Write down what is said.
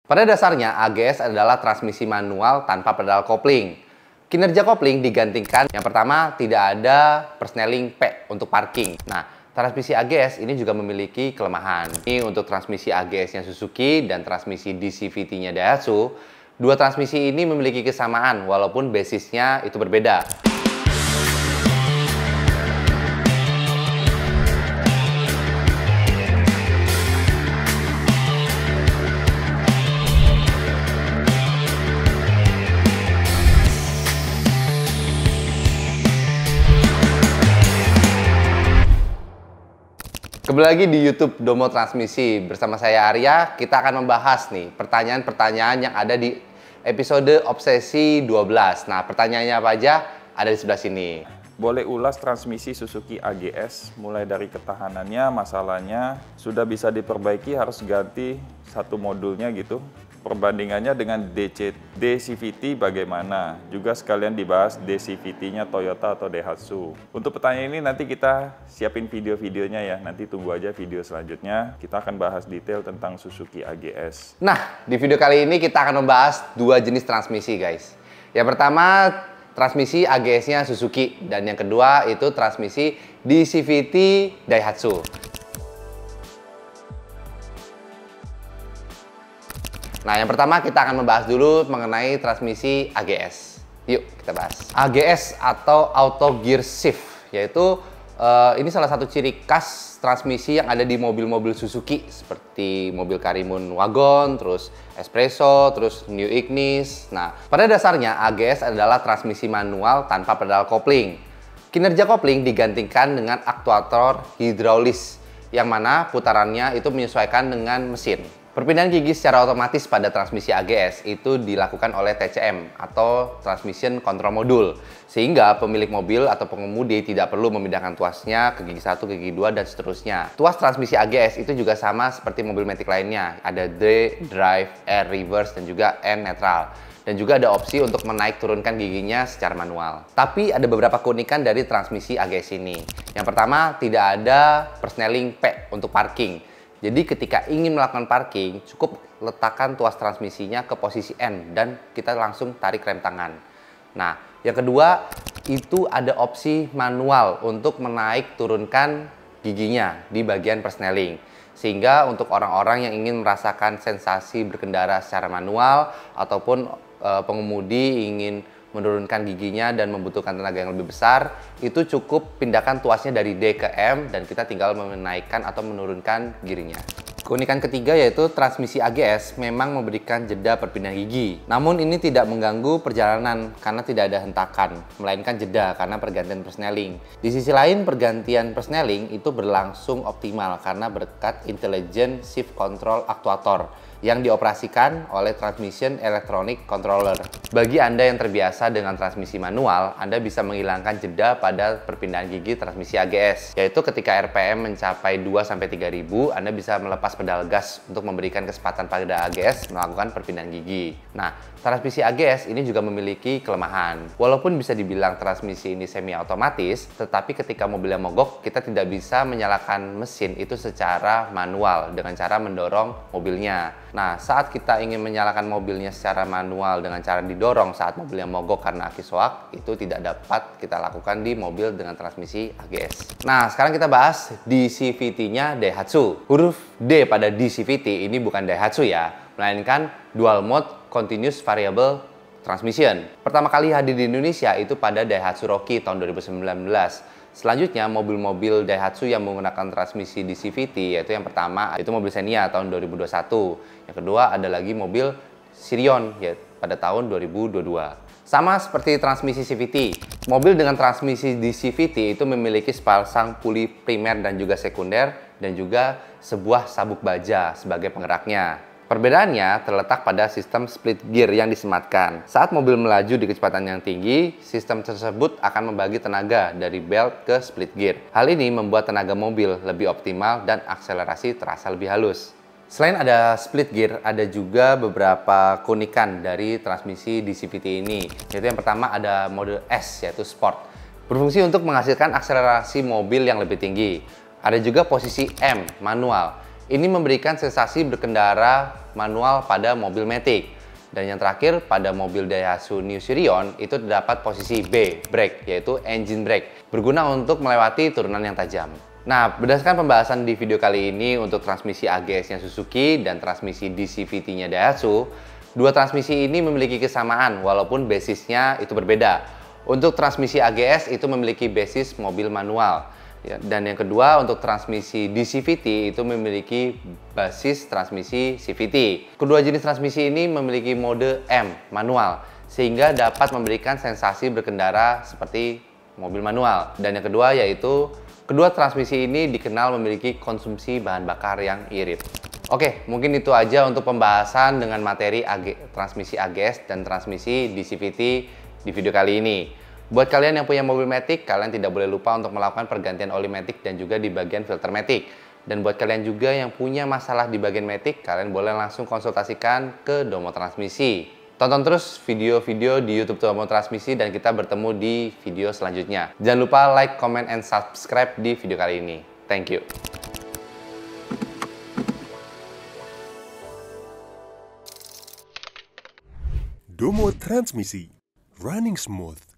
Pada dasarnya, AGS adalah transmisi manual tanpa pedal kopling. Kinerja kopling digantikan. Yang pertama, tidak ada persneling P untuk parking. Nah, transmisi AGS ini juga memiliki kelemahan. Ini untuk transmisi AGS-nya Suzuki dan transmisi DCVT-nya Daihatsu. Dua transmisi ini memiliki kesamaan walaupun basisnya itu berbeda. Kembali lagi di YouTube Domo Transmisi. Bersama saya Arya, kita akan membahas nih pertanyaan-pertanyaan yang ada di episode Obsesi 12. Nah, pertanyaannya apa aja? Ada di sebelah sini. Boleh ulas transmisi Suzuki AGS, mulai dari ketahanannya, masalahnya, sudah bisa diperbaiki, harus ganti satu modulnya gitu. Perbandingannya dengan DCVT bagaimana? Juga sekalian dibahas DCVT-nya Toyota atau Daihatsu. Untuk pertanyaan ini nanti kita siapin video-videonya ya. Nanti tunggu aja video selanjutnya. Kita akan bahas detail tentang Suzuki AGS. Nah, di video kali ini kita akan membahas dua jenis transmisi, guys. Yang pertama, transmisi AGS-nya Suzuki. Dan yang kedua itu transmisi DCVT Daihatsu. Nah, yang pertama kita akan membahas dulu mengenai transmisi AGS. Yuk, kita bahas. AGS atau Auto Gear Shift, yaitu ini salah satu ciri khas transmisi yang ada di mobil-mobil Suzuki seperti mobil Karimun Wagon, terus Espresso, terus New Ignis. Nah, pada dasarnya AGS adalah transmisi manual tanpa pedal kopling. Kinerja kopling digantikan dengan aktuator hidraulis yang mana putarannya itu menyesuaikan dengan mesin. Perpindahan gigi secara otomatis pada transmisi AGS itu dilakukan oleh TCM atau Transmission Control Module, sehingga pemilik mobil atau pengemudi tidak perlu memindahkan tuasnya ke gigi 1, ke gigi 2, dan seterusnya. Tuas transmisi AGS itu juga sama seperti mobil matic lainnya, ada D, drive, R, reverse, dan juga N, neutral. Dan juga ada opsi untuk menaik turunkan giginya secara manual. Tapi ada beberapa keunikan dari transmisi AGS ini. Yang pertama, tidak ada persneling P untuk parking. Jadi ketika ingin melakukan parking, cukup letakkan tuas transmisinya ke posisi N dan kita langsung tarik rem tangan. Nah, yang kedua itu ada opsi manual untuk menaik turunkan giginya di bagian persneling. Sehingga untuk orang-orang yang ingin merasakan sensasi berkendara secara manual ataupun pengemudi ingin menurunkan giginya dan membutuhkan tenaga yang lebih besar, itu cukup pindahkan tuasnya dari D ke M dan kita tinggal menaikkan atau menurunkan gearnya. Keunikan ketiga yaitu transmisi AGS memang memberikan jeda perpindahan gigi. Namun ini tidak mengganggu perjalanan karena tidak ada hentakan, melainkan jeda karena pergantian persneling. Di sisi lain, pergantian persneling itu berlangsung optimal karena berkat Intelligent Shift Control Actuator yang dioperasikan oleh Transmission Electronic Controller. Bagi Anda yang terbiasa dengan transmisi manual, Anda bisa menghilangkan jeda pada perpindahan gigi transmisi AGS, yaitu ketika RPM mencapai 2-3.000, Anda bisa melepas pedal gas untuk memberikan kesempatan pada AGS melakukan perpindahan gigi. Nah, transmisi AGS ini juga memiliki kelemahan. Walaupun bisa dibilang transmisi ini semi otomatis, tetapi ketika mobilnya mogok, kita tidak bisa menyalakan mesin itu secara manual dengan cara mendorong mobilnya. Nah, saat kita ingin menyalakan mobilnya secara manual dengan cara didorong saat mobilnya mogok karena aki soak, itu tidak dapat kita lakukan di mobil dengan transmisi AGS. Nah, sekarang kita bahas DCVT-nya Daihatsu. Huruf D pada DCVT ini bukan Daihatsu ya, melainkan Dual Mode Continuous Variable Transmission. Pertama kali hadir di Indonesia itu pada Daihatsu Rocky tahun 2019. Selanjutnya, mobil-mobil Daihatsu yang menggunakan transmisi DCVT, yaitu yang pertama itu mobil Xenia tahun 2021. Yang kedua ada lagi mobil Sirion ya pada tahun 2022. Sama seperti transmisi CVT, mobil dengan transmisi DCVT itu memiliki sepasang puli primer dan juga sekunder dan juga sebuah sabuk baja sebagai penggeraknya. Perbedaannya terletak pada sistem split gear yang disematkan. Saat mobil melaju di kecepatan yang tinggi, sistem tersebut akan membagi tenaga dari belt ke split gear. Hal ini membuat tenaga mobil lebih optimal dan akselerasi terasa lebih halus. Selain ada split gear, ada juga beberapa keunikan dari transmisi DCVT ini. Yaitu yang pertama ada mode S, yaitu Sport. Berfungsi untuk menghasilkan akselerasi mobil yang lebih tinggi. Ada juga posisi M, manual, Ini memberikan sensasi berkendara manual pada mobil Matic. Dan yang terakhir, pada mobil Daihatsu New Sirion itu terdapat posisi B, brake, yaitu engine brake, berguna untuk melewati turunan yang tajam. Nah, berdasarkan pembahasan di video kali ini untuk transmisi AGS-nya Suzuki dan transmisi DCVT-nya Daihatsu, dua transmisi ini memiliki kesamaan walaupun basisnya itu berbeda. Untuk transmisi AGS itu memiliki basis mobil manual. Dan yang kedua, untuk transmisi DCVT itu memiliki basis transmisi CVT. Kedua jenis transmisi ini memiliki mode M, manual, sehingga dapat memberikan sensasi berkendara seperti mobil manual. Dan yang kedua yaitu, kedua transmisi ini dikenal memiliki konsumsi bahan bakar yang irit. Oke, mungkin itu aja untuk pembahasan dengan materi transmisi AGS dan transmisi DCVT di video kali ini. Buat kalian yang punya mobil Matic, kalian tidak boleh lupa untuk melakukan pergantian oli Matic dan juga di bagian filter Matic. Dan buat kalian juga yang punya masalah di bagian Matic, kalian boleh langsung konsultasikan ke Domo Transmisi. Tonton terus video-video di YouTube Domo Transmisi dan kita bertemu di video selanjutnya. Jangan lupa like, comment, and subscribe di video kali ini. Thank you. Domo Transmisi, running smooth.